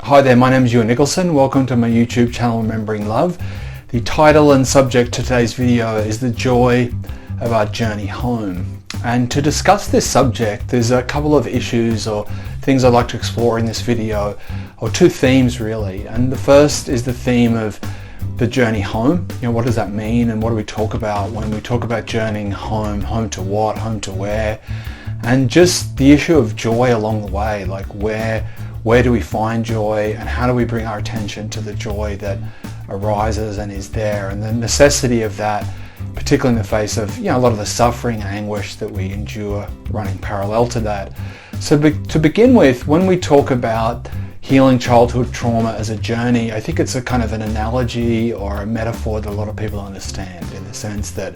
Hi there, my name is Ewan Nicholson. Welcome to my YouTube channel, Remembering Love. The title and subject to today's video is the joy of our journey home. And to discuss this subject, there's a couple of issues or things I'd like to explore in this video, or two themes really. And the first is the theme of the journey home. What does that mean, and what do we talk about when we talk about journeying home? Home to what? Home to where? And just the issue of joy along the way, like where do we find joy, and how do we bring our attention to the joy that arises and is there, and the necessity of that, particularly in the face of a lot of the suffering and anguish that we endure running parallel to that. So to begin with, when we talk about healing childhood trauma as a journey, I think it's a kind of an analogy or a metaphor that a lot of people understand, in the sense that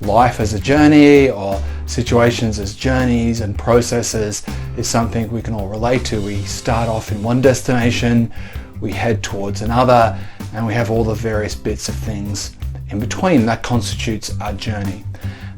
life as a journey, or situations as journeys and processes, is something we can all relate to. We start off in one destination, we head towards another, and we have all the various bits of things in between that constitutes our journey.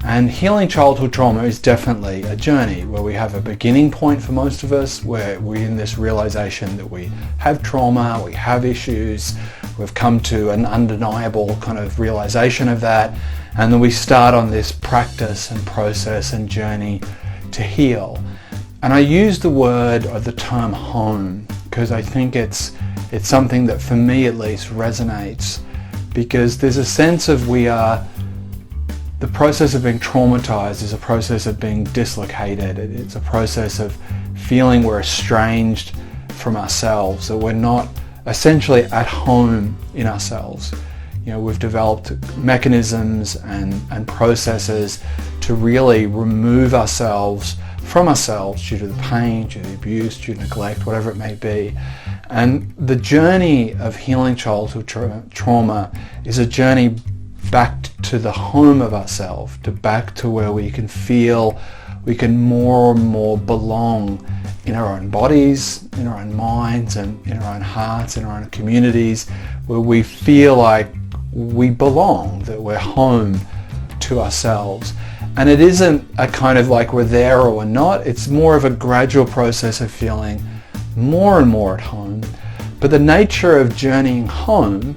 And healing childhood trauma is definitely a journey where we have a beginning point for most of us, where we're in this realization that we have trauma, we have issues, we've come to an undeniable kind of realization of that, and then we start on this practice and process and journey to heal. And I use the word or the term home because I think it's something that, for me at least, resonates, because there's a sense of the process of being traumatized is a process of being dislocated. It's a process of feeling we're estranged from ourselves, that we're not essentially at home in ourselves. We've developed mechanisms and processes to really remove ourselves from ourselves due to the pain, due to the abuse, due to neglect, whatever it may be. And the journey of healing childhood trauma is a journey back to the home of ourselves, back to where we can feel we can more and more belong in our own bodies, in our own minds, and in our own hearts, in our own communities, where we feel like we belong, that we're home to ourselves. And it isn't a kind of like we're there or we're not. It's more of a gradual process of feeling more and more at home. But the nature of journeying home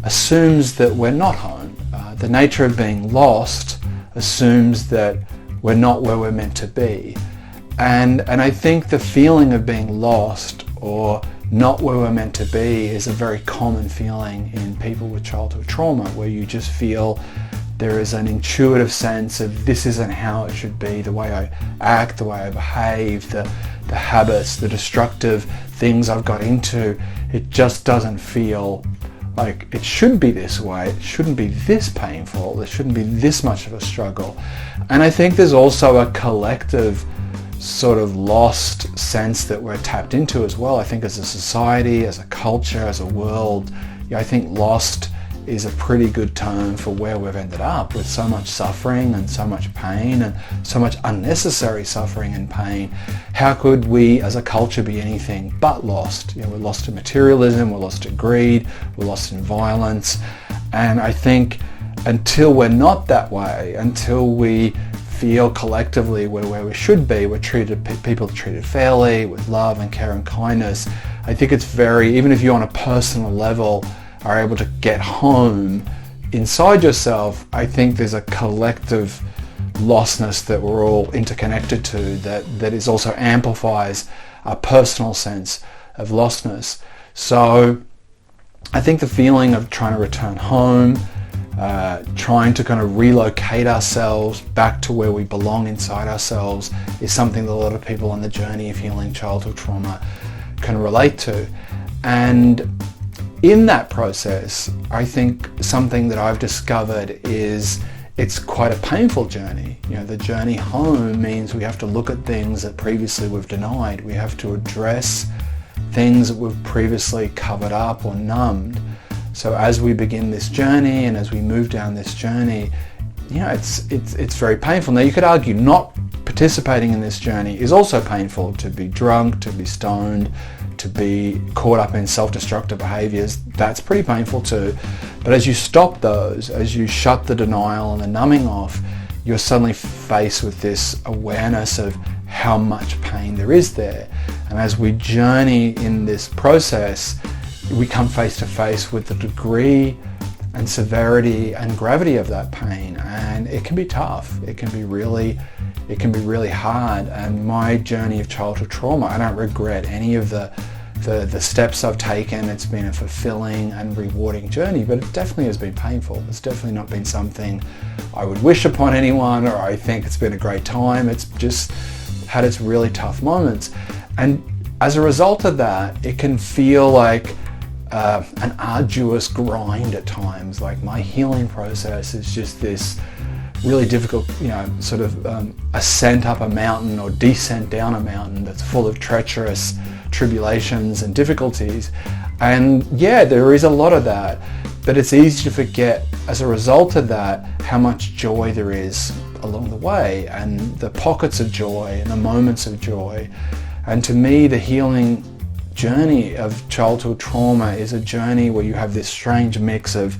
assumes that we're not home. The nature of being lost assumes that we're not where we're meant to be. And I think the feeling of being lost or not where we're meant to be is a very common feeling in people with childhood trauma, where you just feel there is an intuitive sense of this isn't how it should be, the way I act, the way I behave, the habits, the destructive things I've got into, it just doesn't feel like it should be this way. It shouldn't be this painful. There shouldn't be this much of a struggle. And I think there's also a collective sort of lost sense that we're tapped into as well. I think as a society, as a culture, as a world, I think lost is a pretty good term for where we've ended up, with so much suffering and so much pain and so much unnecessary suffering and pain. How could we as a culture be anything but lost? We're lost to materialism, we're lost to greed, we're lost in violence. And I think until we're not that way, until we feel collectively we're where we should be, people are treated fairly, with love and care and kindness, I think it's even if you on a personal level are able to get home inside yourself, I think there's a collective lostness that we're all interconnected to that is also amplifies our personal sense of lostness. So I think the feeling of trying to return home, trying to kind of relocate ourselves back to where we belong inside ourselves, is something that a lot of people on the journey of healing childhood trauma can relate to. And in that process, I think something that I've discovered is it's quite a painful journey. The journey home means we have to look at things that previously we've denied. We have to address things that we've previously covered up or numbed. So as we begin this journey and as we move down this journey, it's very painful. Now you could argue not participating in this journey is also painful. To be drunk, to be stoned, to be caught up in self-destructive behaviors, that's pretty painful too. But as you stop those, as you shut the denial and the numbing off, you're suddenly faced with this awareness of how much pain there is there. And as we journey in this process, we come face to face with the degree and severity and gravity of that pain, and it can be tough. It can be really hard. And my journey of childhood trauma, I don't regret any of the steps I've taken. It's been a fulfilling and rewarding journey, but it definitely has been painful. It's definitely not been something I would wish upon anyone, or I think it's been a great time. It's just had its really tough moments. And as a result of that, it can feel like an arduous grind at times. Like my healing process is just this really difficult, sort of ascent up a mountain or descent down a mountain that's full of treacherous tribulations and difficulties. And yeah, there is a lot of that, but it's easy to forget as a result of that how much joy there is along the way, and the pockets of joy and the moments of joy. And to me, the healing journey of childhood trauma is a journey where you have this strange mix of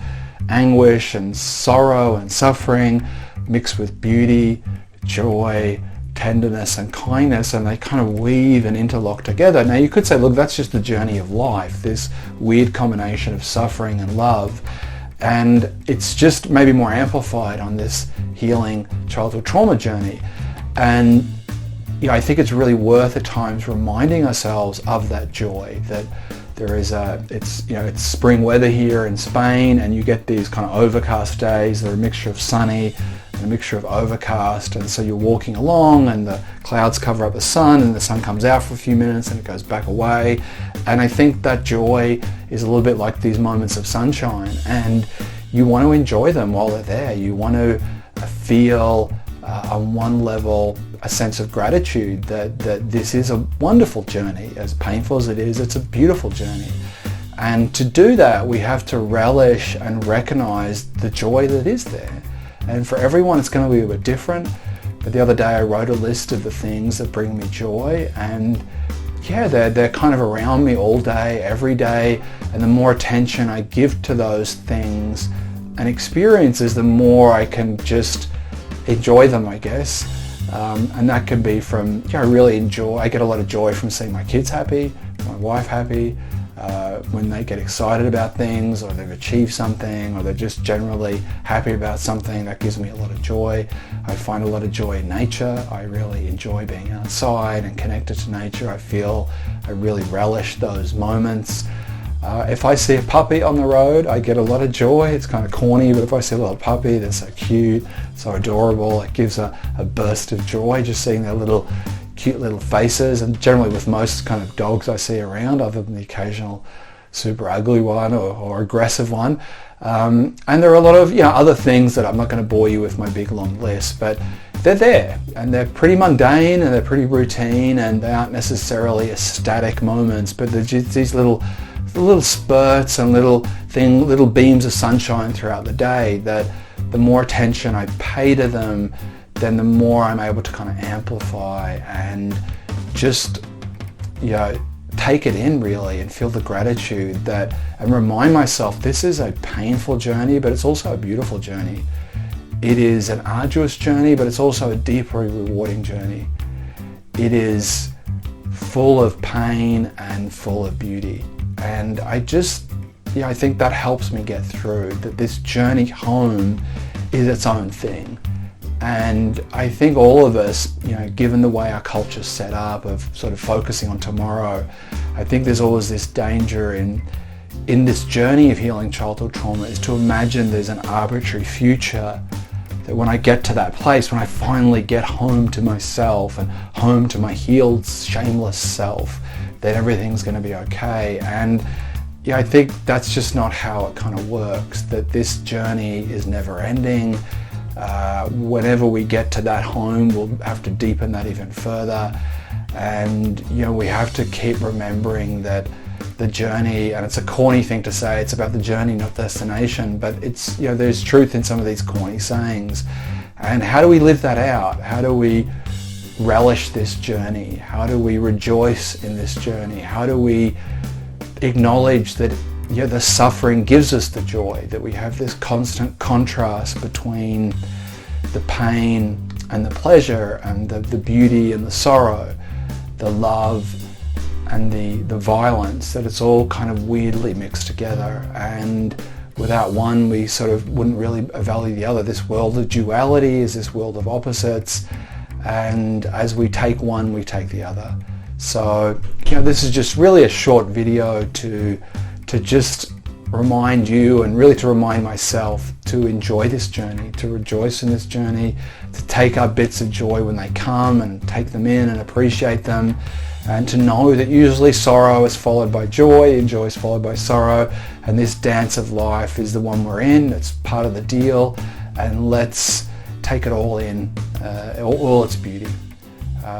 anguish and sorrow and suffering mixed with beauty, joy, tenderness and kindness, and they kind of weave and interlock together. Now you could say, look, that's just the journey of life, this weird combination of suffering and love, and it's just maybe more amplified on this healing childhood trauma journey. And I think it's really worth at times reminding ourselves of that joy, that there is it's spring weather here in Spain, and you get these kind of overcast days. They're a mixture of sunny and a mixture of overcast, and so you're walking along and the clouds cover up the sun and the sun comes out for a few minutes and it goes back away. And I think that joy is a little bit like these moments of sunshine, and you want to enjoy them while they're there. You want to feel on one level a sense of gratitude that this is a wonderful journey. As painful as it is, it's a beautiful journey. And to do that, we have to relish and recognize the joy that is there. And for everyone, it's going to be a bit different. But the other day, I wrote a list of the things that bring me joy, and yeah, they're kind of around me all day, every day. And the more attention I give to those things and experiences, the more I can just enjoy them, I guess. And that can be from, I get a lot of joy from seeing my kids happy, my wife happy, when they get excited about things, or they've achieved something, or they're just generally happy about something. That gives me a lot of joy. I find a lot of joy in nature. I really enjoy being outside and connected to nature. I really relish those moments. If I see a puppy on the road, I get a lot of joy. It's kind of corny, but if I see a little puppy, they're so cute, so adorable. It gives a burst of joy just seeing their little cute little faces. And generally with most kind of dogs I see around, other than the occasional super ugly one or aggressive one. And there are a lot of other things that I'm not going to bore you with my big long list, but they're there and they're pretty mundane and they're pretty routine, and they aren't necessarily ecstatic moments, but they're just these little spurts and little beams of sunshine throughout the day, that the more attention I pay to them, then the more I'm able to kind of amplify and just take it in really, and feel the gratitude and remind myself this is a painful journey, but it's also a beautiful journey. It is an arduous journey, but it's also a deeply rewarding journey. It is full of pain and full of beauty. And I think that helps me get through, that this journey home is its own thing. And I think all of us, given the way our culture's set up of sort of focusing on tomorrow, I think there's always this danger in this journey of healing childhood trauma, is to imagine there's an arbitrary future, that when I get to that place, when I finally get home to myself and home to my healed, shameless self, that everything's going to be okay. And I think that's just not how it kind of works, that this journey is never ending. Whenever we get to that home, we'll have to deepen that even further. And we have to keep remembering that the journey, and it's a corny thing to say, it's about the journey, not destination, but it's there's truth in some of these corny sayings. And how do we live that out? How do we relish this journey? How do we rejoice in this journey? How do we acknowledge that the suffering gives us the joy, that we have this constant contrast between the pain and the pleasure, and the beauty and the sorrow, the love and the violence, that it's all kind of weirdly mixed together, and without one we sort of wouldn't really value the other. This world of duality is this world of opposites, and as we take one we take the other. So this is just really a short video to just remind you, and really to remind myself, to enjoy this journey, to rejoice in this journey, to take our bits of joy when they come and take them in and appreciate them, and to know that usually sorrow is followed by joy and joy is followed by sorrow, and this dance of life is the one we're in. It's part of the deal, and let's take it all in, all its beauty.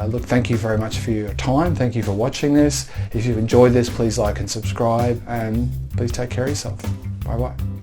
Look, thank you very much for your time. Thank you for watching this. If you've enjoyed this, please like and subscribe, and please take care of yourself. Bye bye.